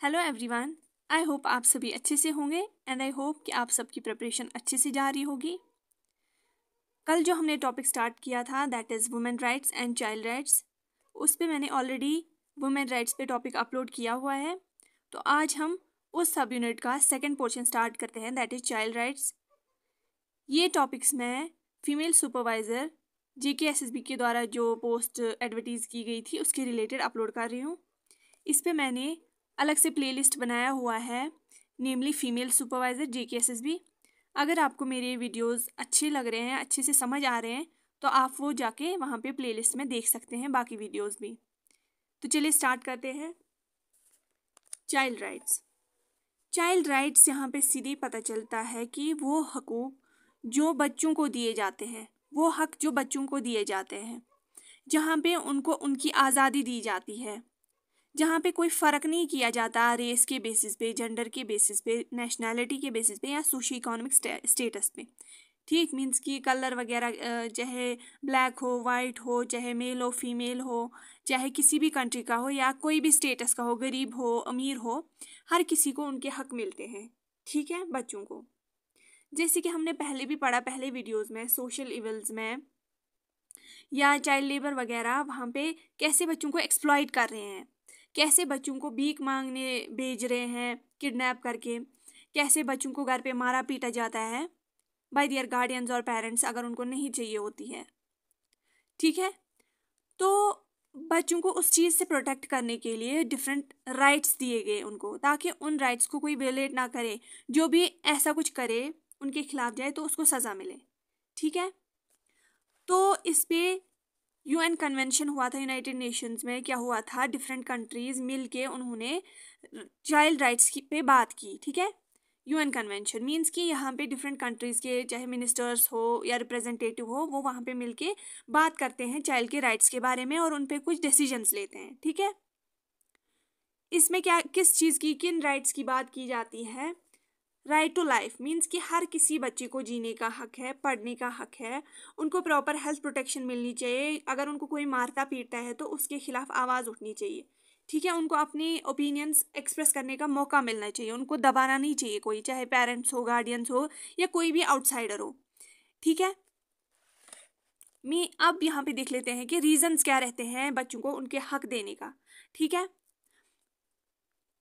Hello everyone, I hope आप सभी अच्छे से होंगे एंड आई होप कि आप सबकी प्रिपरेशन अच्छे से जा रही होगी। कल जो हमने टॉपिक स्टार्ट किया था that is women rights and child rights, उस पे मैंने ऑलरेडी वुमेन राइट्स पे टॉपिक अपलोड किया हुआ है। तो आज हम उस सब यूनिट का सेकंड पोर्शन स्टार्ट करते हैं दैट इज़ चाइल्ड राइट्स। ये टॉपिक्स मैं फीमेल सुपरवाइज़र JKSSB के द्वारा जो पोस्ट एडवर्टीज़ की गई थी उसके रिलेटेड अपलोड कर रही हूँ। इस पे मैंने अलग से प्लेलिस्ट बनाया हुआ है नेमली फीमेल सुपरवाइज़र JKSSB। अगर आपको मेरे वीडियोस अच्छे लग रहे हैं, अच्छे से समझ आ रहे हैं, तो आप वो जाके वहाँ पे प्लेलिस्ट में देख सकते हैं बाकी वीडियोस भी। तो चलिए स्टार्ट करते हैं। Child rights. चाइल्ड राइट्स यहाँ पे सीधे पता चलता है कि वो हकूक़ जो बच्चों को दिए जाते हैं, वो हक जो बच्चों को दिए जाते हैं, जहाँ पे उनको उनकी आज़ादी दी जाती है, जहाँ पे कोई फ़र्क नहीं किया जाता रेस के बेसिस पे, जेंडर के बेसिस पे, नेशनैलिटी के बेसिस पे या सोशो इकोनॉमिक स्टेटस पे। ठीक मीन्स कि कलर वगैरह चाहे ब्लैक हो, वाइट हो, चाहे मेल हो, फीमेल हो, चाहे किसी भी कंट्री का हो या कोई भी स्टेटस का हो, गरीब हो, अमीर हो, हर किसी को उनके हक मिलते हैं। ठीक है, बच्चों को जैसे कि हमने पहले भी पढ़ा, पहले वीडियोस में सोशल इवल्स में या चाइल्ड लेबर वगैरह, वहाँ पे कैसे बच्चों को एक्सप्लॉइट कर रहे हैं, कैसे बच्चों को भीख मांगने भेज रहे हैं किडनैप करके, कैसे बच्चों को घर पे मारा पीटा जाता है बाय देयर गार्डियंस और पेरेंट्स अगर उनको नहीं चाहिए होती है। ठीक है, तो बच्चों को उस चीज़ से प्रोटेक्ट करने के लिए डिफरेंट राइट्स दिए गए उनको, ताकि उन राइट्स को कोई वियोलेट ना करे, जो भी ऐसा कुछ करे उनके खिलाफ जाए तो उसको सज़ा मिले। ठीक है, तो इस पे UN कन्वेंशन हुआ था, यूनाइटेड नेशंस में क्या हुआ था, डिफरेंट कंट्रीज मिल के उन्होंने चाइल्ड राइट्स की पे बात की। ठीक है, UN कन्वेंशन मीन्स कि यहाँ पे डिफरेंट कंट्रीज के चाहे मिनिस्टर्स हो या रिप्रेजेंटेटिव हो, वो वहाँ पे मिल के बात करते हैं चाइल्ड के राइट्स के बारे में और उन पे कुछ डिसीजंस लेते हैं। ठीक है, इसमें क्या किस चीज़ की, किन राइट्स की बात की जाती है? राइट टू लाइफ मीन्स कि हर किसी बच्चे को जीने का हक है, पढ़ने का हक है, उनको प्रॉपर हेल्थ प्रोटेक्शन मिलनी चाहिए, अगर उनको कोई मारता पीटता है तो उसके खिलाफ आवाज़ उठनी चाहिए। ठीक है, उनको अपनी ओपिनियंस एक्सप्रेस करने का मौका मिलना चाहिए, उनको दबाना नहीं चाहिए कोई, चाहे पेरेंट्स हो, गार्डियंस हो या कोई भी आउटसाइडर हो। ठीक है, मैं अब यहाँ पे देख लेते हैं कि रीजंस क्या रहते हैं बच्चों को उनके हक देने का। ठीक है,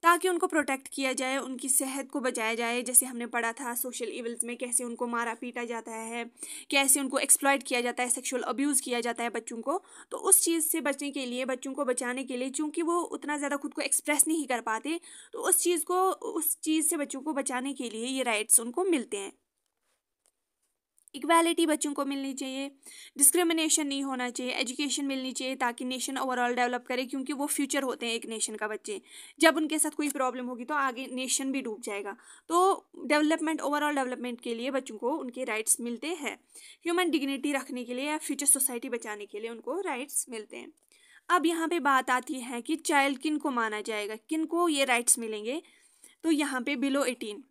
ताकि उनको प्रोटेक्ट किया जाए, उनकी सेहत को बचाया जाए। जैसे हमने पढ़ा था सोशल इवल्स में कैसे उनको मारा पीटा जाता है, कैसे उनको एक्सप्लॉइट किया जाता है, सेक्सुअल अब्यूज़ किया जाता है बच्चों को। तो उस चीज़ से बचने के लिए, बच्चों को बचाने के लिए, चूँकि वो उतना ज़्यादा खुद को एक्सप्रेस नहीं कर पाते, तो उस चीज़ से बच्चों को बचाने के लिए ये राइट्स उनको मिलते हैं। इक्वालिटी बच्चों को मिलनी चाहिए, डिस्क्रिमिनेशन नहीं होना चाहिए, एजुकेशन मिलनी चाहिए ताकि नेशन ओवरऑल डेवलप करे, क्योंकि वो फ्यूचर होते हैं एक नेशन का बच्चे। जब उनके साथ कोई प्रॉब्लम होगी तो आगे नेशन भी डूब जाएगा। तो डेवलपमेंट, ओवरऑल डेवलपमेंट के लिए बच्चों को उनके राइट्स मिलते हैं। ह्यूमन डिग्निटी रखने के लिए या फ्यूचर सोसाइटी बचाने के लिए उनको राइट्स मिलते हैं। अब यहाँ पे बात आती है कि चाइल्ड किन को माना जाएगा, किन को ये राइट्स मिलेंगे। तो यहाँ पे बिलो 18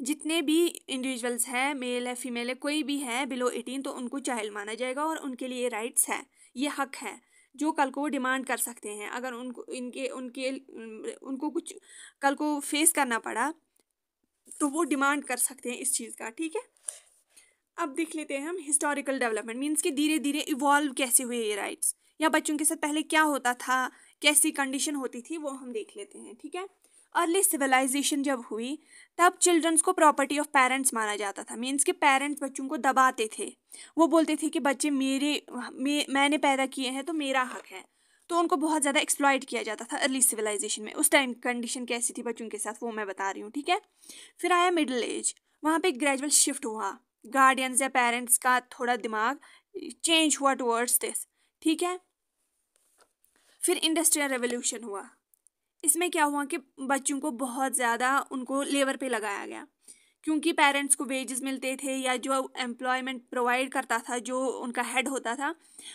जितने भी इंडिविजुअल्स हैं, मेल है, फीमेल है, कोई भी है बिलो 18, तो उनको चाइल्ड माना जाएगा और उनके लिए राइट्स है, ये हक है जो कल को वो डिमांड कर सकते हैं। अगर उनको कुछ कल को फेस करना पड़ा तो वो डिमांड कर सकते हैं इस चीज़ का। ठीक है, अब देख लेते हैं हम हिस्टोरिकल डेवलपमेंट मीन्स कि धीरे धीरे इवॉल्व कैसे हुए ये राइट्स, या बच्चों के साथ पहले क्या होता था, कैसी कंडीशन होती थी, वो हम देख लेते हैं। ठीक है, अर्ली सिविलाइजेशन जब हुई तब चिल्ड्रंस को प्रॉपर्टी ऑफ पेरेंट्स माना जाता था। मीन्स कि पेरेंट्स बच्चों को दबाते थे, वो बोलते थे कि बच्चे मैंने पैदा किए हैं तो मेरा हक है, तो उनको बहुत ज़्यादा एक्सप्लॉइट किया जाता था अर्ली सिविलाइजेशन में। उस टाइम कंडीशन कैसी थी बच्चों के साथ वो मैं बता रही हूँ। ठीक है, फिर आया मिडिल एज, वहाँ पे ग्रेजुअल शिफ्ट हुआ, गार्डियंस या पेरेंट्स का थोड़ा दिमाग चेंज हुआ टुवर्ड्स दिस। ठीक है, फिर इंडस्ट्रियल रेवोल्यूशन हुआ। इसमें क्या हुआ कि बच्चों को बहुत ज़्यादा उनको लेबर पे लगाया गया, क्योंकि पेरेंट्स को वेजेस मिलते थे या जो एम्प्लॉयमेंट प्रोवाइड करता था, जो उनका हेड होता था,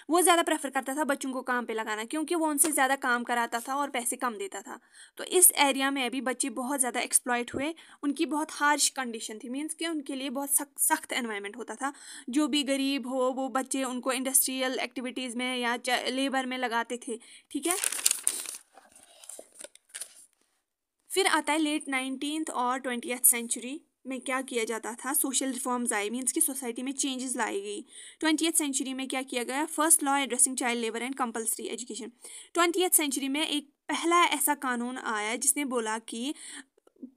वो ज़्यादा प्रेफर करता था बच्चों को काम पे लगाना, क्योंकि वो उनसे ज़्यादा काम कराता था और पैसे कम देता था। तो इस एरिया में भी बच्चे बहुत ज़्यादा एक्सप्लॉइट हुए, उनकी बहुत हार्श कंडीशन थी, मीन्स कि उनके लिए बहुत सख्त एनवायरनमेंट होता था। जो भी गरीब हो वो बच्चे उनको इंडस्ट्रियल एक्टिविटीज़ में या लेबर में लगाते थे। ठीक है, फिर आता है लेट 19th और 20th सेंचुरी में क्या किया जाता था, सोशल रिफॉर्म्स आए, मीन्स की सोसाइटी में चेंजेस लाई गई। 20th सेंचुरी में क्या किया गया, first law addressing child labour and compulsory education. 20th century में एक पहला ऐसा कानून आया जिसने बोला कि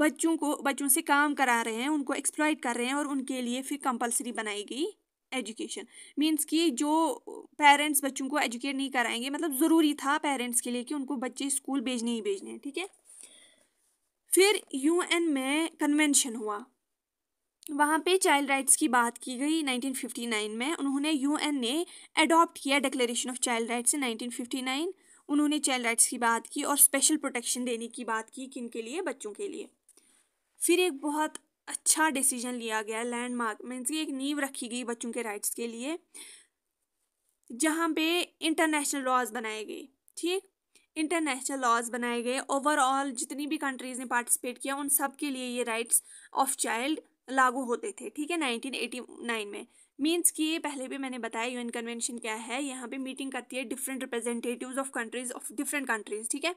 बच्चों से काम करा रहे हैं, उनको एक्सप्लॉइट कर रहे हैं और उनके लिए फिर कंपल्सरी बनाई गई एजुकेशन। मीन्स कि जो पेरेंट्स बच्चों को एजुकेट नहीं कराएंगे, मतलब ज़रूरी था पेरेंट्स के लिए कि उनको बच्चे स्कूल भेजने ही भेजने हैं, ठीक है। फिर UN में कन्वेंशन हुआ, वहाँ पे चाइल्ड राइट्स की बात की गई 1959 में। उन्होंने UN ने अडॉप्ट किया declaration of child rights in 1959। उन्होंने चाइल्ड राइट्स की बात की और स्पेशल प्रोटेक्शन देने की बात की, किन के लिए, बच्चों के लिए। फिर एक बहुत अच्छा डिसीजन लिया गया, लैंडमार्क मीन्स एक नींव रखी गई बच्चों के राइट्स के लिए, जहाँ पे इंटरनेशनल लॉज बनाए गए, ठीक, इंटरनेशनल लॉज बनाए गए। ओवरऑल जितनी भी कंट्रीज ने पार्टिसिपेट किया उन सब के लिए ये राइट्स ऑफ चाइल्ड लागू होते थे, ठीक है, 1989 में। मीन्स कि ये पहले भी मैंने बताया UN कन्वेंशन क्या है, यहाँ पे मीटिंग करती है different representatives of countries, of different countries, ठीक है।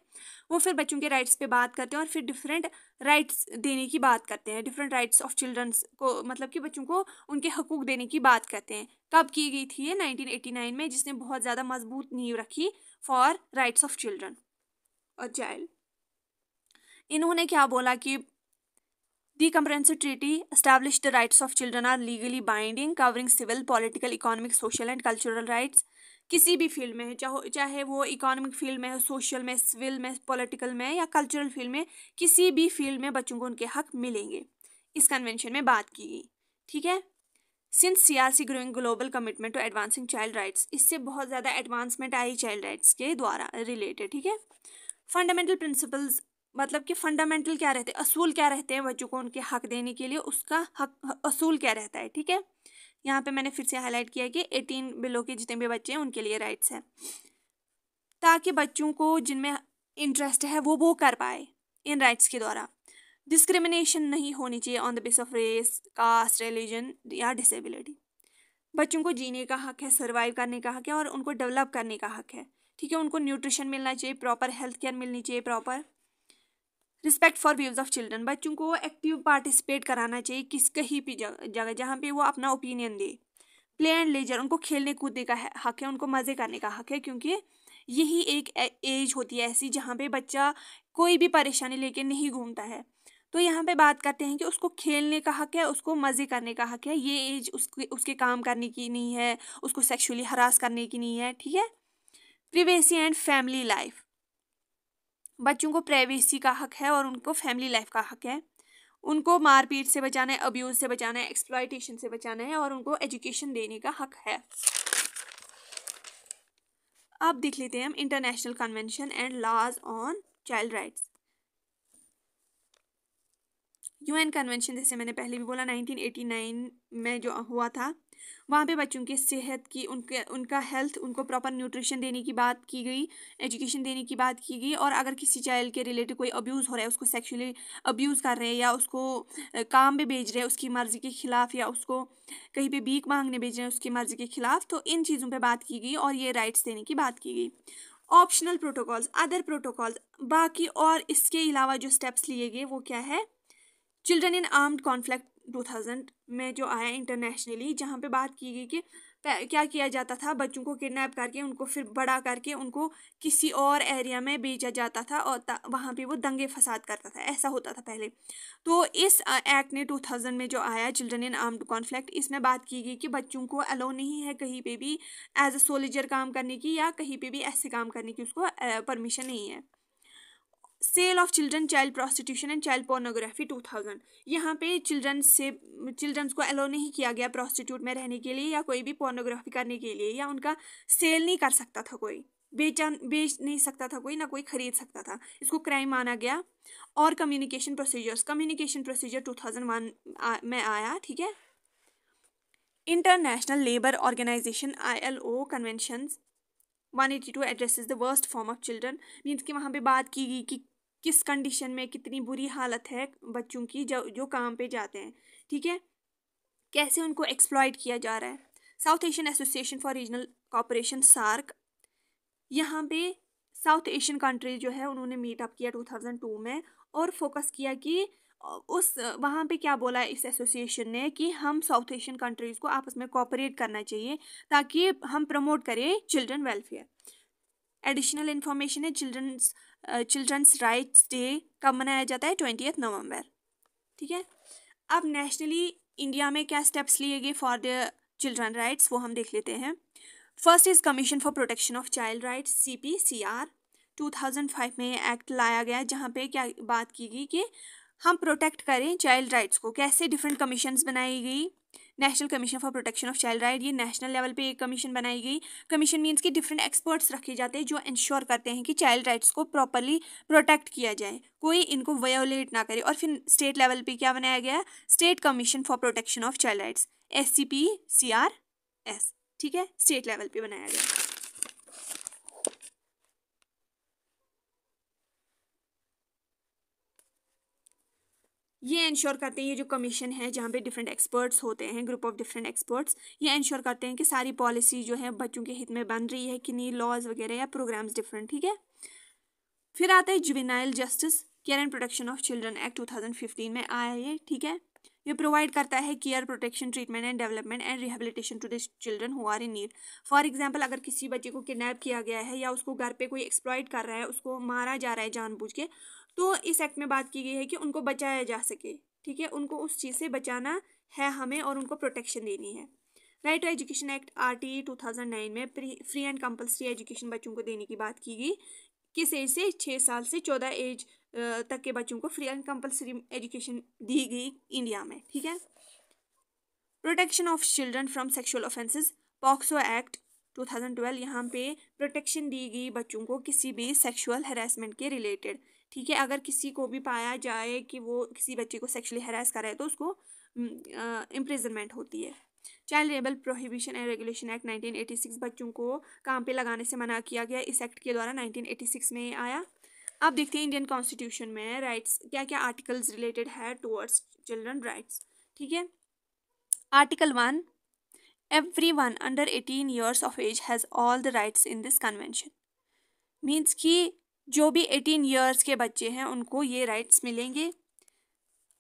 वो फिर बच्चों के राइट्स पे बात करते हैं और फिर डिफरेंट राइट्स देने की बात करते हैं, डिफरेंट राइट्स ऑफ चिल्ड्रंस को, मतलब कि बच्चों को उनके हकूक देने की बात करते हैं। कब की गई थी ये, 1989 में, जिसने बहुत ज़्यादा मजबूत नींव रखी फॉर राइट्स ऑफ चिल्ड्रन और चाइल्ड। इन्होंने क्या बोला कि The Comprehensive Treaty established the rights of children are legally binding, covering civil, political, economic, social and cultural rights. किसी भी फील्ड में, चाहे वो इकोनॉमिक फील्ड में, सोशल में, सिविल में, पॉलिटिकल में या कल्चरल फील्ड में, किसी भी फील्ड में बच्चों को उनके हक मिलेंगे, इस कन्वेंशन में बात की गई, ठीक है। Since CRC growing global commitment to advancing child rights, इससे बहुत ज़्यादा एडवांसमेंट आई चाइल्ड राइट्स के द्वारा रिलेटेड, ठीक है। फंडामेंटल प्रिंसिपल्स, मतलब कि फंडामेंटल क्या रहते हैं, असूल क्या रहते हैं बच्चों को उनके हक देने के लिए, उसका हक असूल क्या रहता है, ठीक है। यहाँ पे मैंने फिर से हाईलाइट किया कि 18 बिलो के जितने भी बच्चे हैं उनके लिए राइट्स है, ताकि बच्चों को जिनमें इंटरेस्ट है वो कर पाए इन राइट्स के द्वारा। डिस्क्रिमिनेशन नहीं होनी चाहिए on the base of race, caste, religion या डिसेबिलिटी। बच्चों को जीने का हक है, सर्वाइव करने का हक है और उनको डेवलप करने का हक है, ठीक है। उनको न्यूट्रिशन मिलना चाहिए, प्रॉपर हेल्थ केयर मिलनी चाहिए, proper respect for views of children. बच्चों को एक्टिव पार्टिसिपेट कराना चाहिए कहीं भी जगह जहाँ पे वो अपना ओपिनियन दे। प्ले एंड लेजर, उनको खेलने कूदने का हक है, उनको मज़े करने का हक है, क्योंकि यही एक एज होती है ऐसी जहाँ पे बच्चा कोई भी परेशानी लेके नहीं घूमता है। तो यहाँ पे बात करते हैं कि उसको खेलने का हक है, उसको मज़े करने का हक है। ये एज उसके काम करने की नहीं है, उसको सेक्सुअली हरास करने की नहीं है, ठीक है। प्रिवेसी एंड फैमिली लाइफ, बच्चों को प्राइवेसी का हक है और उनको फैमिली लाइफ का हक है। उनको मारपीट से बचाना है, अब्यूज से बचाना है, एक्सप्लॉयटेशन से बचाना है और उनको एजुकेशन देने का हक है। अब देख लेते हैं हम international convention and laws on child rights. UN convention, जैसे मैंने पहले भी बोला, 1989 में जो हुआ था, वहाँ पे बच्चों की सेहत की, उनका हेल्थ, उनको प्रॉपर न्यूट्रिशन देने की बात की गई, एजुकेशन देने की बात की गई। और अगर किसी चाइल्ड के रिलेटेड कोई अब्यूज़ हो रहा है, उसको सेक्सुअली अब्यूज़ कर रहे हैं या उसको काम पे भेज रहे हैं उसकी मर्ज़ी के ख़िलाफ़, या उसको कहीं पे भीख मांगने भेज रहे हैं उसकी मर्ज़ी के ख़िलाफ़, तो इन चीज़ों पर बात की गई और ये राइट्स देने की बात की गई। ऑप्शनल प्रोटोकॉल्स, अदर प्रोटोकॉल्स, बाकी और इसके अलावा जो स्टेप्स लिए गए वो क्या है, चिल्ड्रन इन आर्म्ड कॉन्फ्लिक्ट 2000 में जो आया इंटरनेशनली, जहाँ पे बात की गई कि क्या किया जाता था, बच्चों को किडनैप करके उनको फिर बड़ा करके उनको किसी और एरिया में भेजा जाता था और वहाँ पे वो दंगे फसाद करता था, ऐसा होता था पहले। तो इस एक्ट ने 2000 में जो आया, चिल्ड्रन इन आर्म्ड कॉन्फ्लिक्ट, इसमें बात की गई कि बच्चों को अलाउ नहीं है कहीं पे भी एज अ सोल्जर काम करने की या कहीं पे भी ऐसे काम करने की उसको परमिशन नहीं है। Sale of children, child prostitution and child pornography 2000, यहाँ पे चिल्ड्रंस को अलाउ नहीं किया गया प्रोस्टिट्यूट में रहने के लिए या कोई भी पोर्नोग्राफी करने के लिए, या उनका सेल नहीं कर सकता था कोई, बेच नहीं सकता था कोई, ना कोई खरीद सकता था, इसको क्राइम माना गया। और कम्युनिकेशन प्रोसीजर 2001 में आया, ठीक है। International labour organisation ILO conventions 182 addresses the worst form of children, means कि वहाँ पे बात की गई कि किस कंडीशन में कितनी बुरी हालत है बच्चों की जो काम पे जाते हैं, ठीक है, कैसे उनको एक्सप्लॉइट किया जा रहा है। South Asian association for regional cooperation SAARC, यहाँ पे साउथ एशियन कंट्रीज जो है उन्होंने मीटअप किया 2002 में और फोकस किया कि उस वहाँ पे क्या बोला इस एसोसिएशन ने कि हम साउथ एशियन कंट्रीज़ को आपस में कोऑपरेट करना चाहिए ताकि हम प्रमोट करें चिल्ड्रन वेलफेयर। एडिशनल इन्फॉर्मेशन है, चिल्ड्रंस राइट्स डे कब मनाया जाता है? 20 नवंबर। ठीक है, अब नेशनली इंडिया में क्या स्टेप्स लिए गए फॉर द चिल्ड्रन राइट्स वो हम देख लेते हैं। First is commission for protection of child rights, CPCR। 2005 में एक्ट लाया गया जहाँ पे क्या बात की गई कि हम प्रोटेक्ट करें चाइल्ड राइट्स को। कैसे? डिफरेंट कमीशंस बनाई गई। National commission for protection of child right, ये नेशनल लेवल पे एक कमीशन बनाई गई। कमीशन मीन्स कि डिफरेंट एक्सपर्ट्स रखे जाते हैं जो इंश्योर करते हैं कि चाइल्ड राइट्स को प्रॉपरली प्रोटेक्ट किया जाए, कोई इनको वायोलेट ना करे। और फिर स्टेट लेवल पे क्या बनाया गया? State commission for protection of child rights, SCPCRS। ठीक है, स्टेट लेवल पे बनाया गया। ये इंश्योर करते हैं, ये जो कमीशन है जहाँ पे डिफरेंट एक्सपर्ट्स होते हैं, ग्रुप ऑफ डिफरेंट एक्सपर्ट्स, ये इंश्योर करते हैं कि सारी पॉलिसी जो है बच्चों के हित में बन रही है कि नहीं, लॉज वगैरह या प्रोग्राम्स डिफरेंट। ठीक है, फिर आता है juvenile justice care and protection of children act 2015 में आया ये। ठीक है, ये प्रोवाइड करता है care, protection, treatment and development and rehabilitation to the children who are in need. For example, अगर किसी बच्चे को किडनैप किया गया है या उसको घर पे कोई एक्सप्लॉइट कर रहा है, उसको मारा जा रहा है जानबूझ के, तो इस एक्ट में बात की गई है कि उनको बचाया जा सके। ठीक है, उनको उस चीज़ से बचाना है हमें और उनको प्रोटेक्शन देनी है। Right to education act RTE 2009 में फ्री एंड कंपल्सरी एजुकेशन बच्चों को देने की बात की गई। किस एज से? 6 साल से 14 एज तक के बच्चों को फ्री एंड कंपल्सरी एजुकेशन दी गई इंडिया में। ठीक है, protection of children from sexual offences, POCSO act 2012, यहाँ पे प्रोटेक्शन दी गई बच्चों को किसी भी सेक्सुअल हैरेसमेंट के रिलेटेड। ठीक है, अगर किसी को भी पाया जाए कि वो किसी बच्चे को सेक्सुअली हैरेस कर रहा है तो उसको इम्प्रिजनमेंट होती है। Child labour prohibition and regulation act 1986, बच्चों को काम पे लगाने से मना किया गया, इस एक्ट के द्वारा 1986 में आया। अब देखते हैं इंडियन कॉन्स्टिट्यूशन में राइट्स क्या क्या आर्टिकल्स रिलेटेड है टुवर्ड्स चिल्ड्रन राइट्स। ठीक है, article 1, everyone under 18 years of age has all the rights in this convention। Means कि जो भी 18 years के बच्चे हैं उनको ये राइट्स मिलेंगे।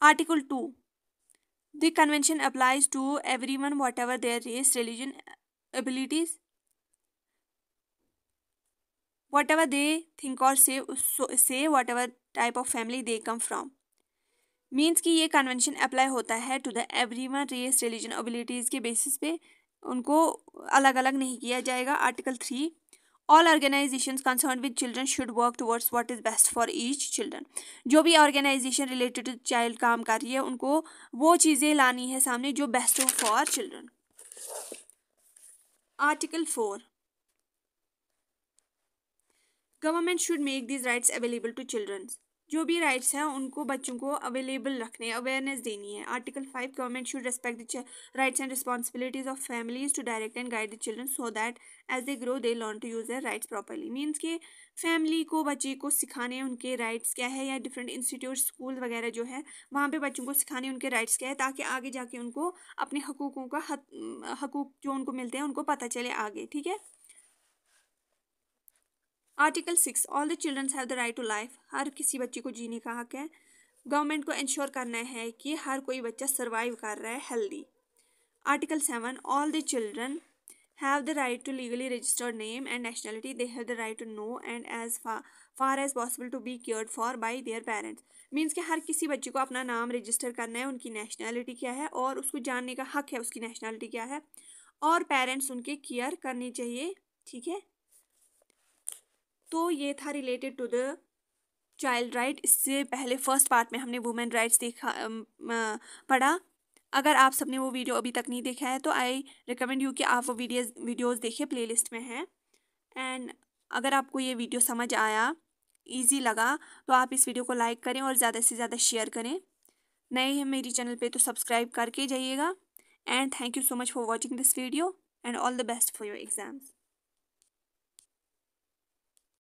Article 2, the convention applies to everyone whatever their race, religion, abilities, whatever they think or say whatever type of family they come from। Means कि ये कन्वेंशन अप्लाई होता है to the everyone, race, religion, abilities के basis पे, उनको अलग अलग नहीं किया जाएगा। Article 3, all organisations concern with children should work towards what is best for each children. जो भी ऑर्गेनाइजेशन रिलेटेड टू चाइल्ड काम कर रही है उनको वो चीज़ें लानी है सामने जो बेस्ट हो for children. Article 4, government should make this rights available to children. जो भी राइट्स हैं उनको बच्चों को अवेलेबल रखने, अवेयरनेस देनी है। Article 5, government should respect the rights and responsibilities of families to direct and guide the children so that as they grow they learn to use their rights properly. Means के family को बच्चे को सिखाने उनके rights क्या है, या different institute, school वगैरह जो है वहाँ पे बच्चों को सिखाने उनके राइट्स क्या है, ताकि आगे जाके उनको अपने हकूकों का हकूक जो उनको मिलते हैं उनको पता चले आगे। ठीक है, article 6, all the childrens have the right to life. हर किसी बच्चे को जीने का हक है। गवर्नमेंट को इंश्योर करना है कि हर कोई बच्चा सर्वाइव कर रहा है healthy. Article 7, all the children have the right to legally registered name and nationality. They have the right to know and as far as possible to be cared for by their parents. Means कि हर किसी बच्चे को अपना नाम register करना है, उनकी नेशनलिटी क्या है और उसको जानने का हक है उसकी नेशनलिटी क्या है, और पेरेंट्स उनके केयर करनी चाहिए। ठीक है, तो ये था related to the child right. इससे पहले फर्स्ट पार्ट में हमने वुमेन राइट्स पढ़ा। अगर आप सबने वो वीडियो अभी तक नहीं देखा है तो आई रिकमेंड यू कि आप वो वीडियोस देखिए, प्लेलिस्ट में है। एंड अगर आपको ये वीडियो समझ आया, इजी लगा, तो आप इस वीडियो को लाइक करें और ज़्यादा से ज़्यादा शेयर करें। नए हैं मेरी चैनल पे तो सब्सक्राइब करके जाइएगा। And thank you so much for watching this video and all the best for your exams.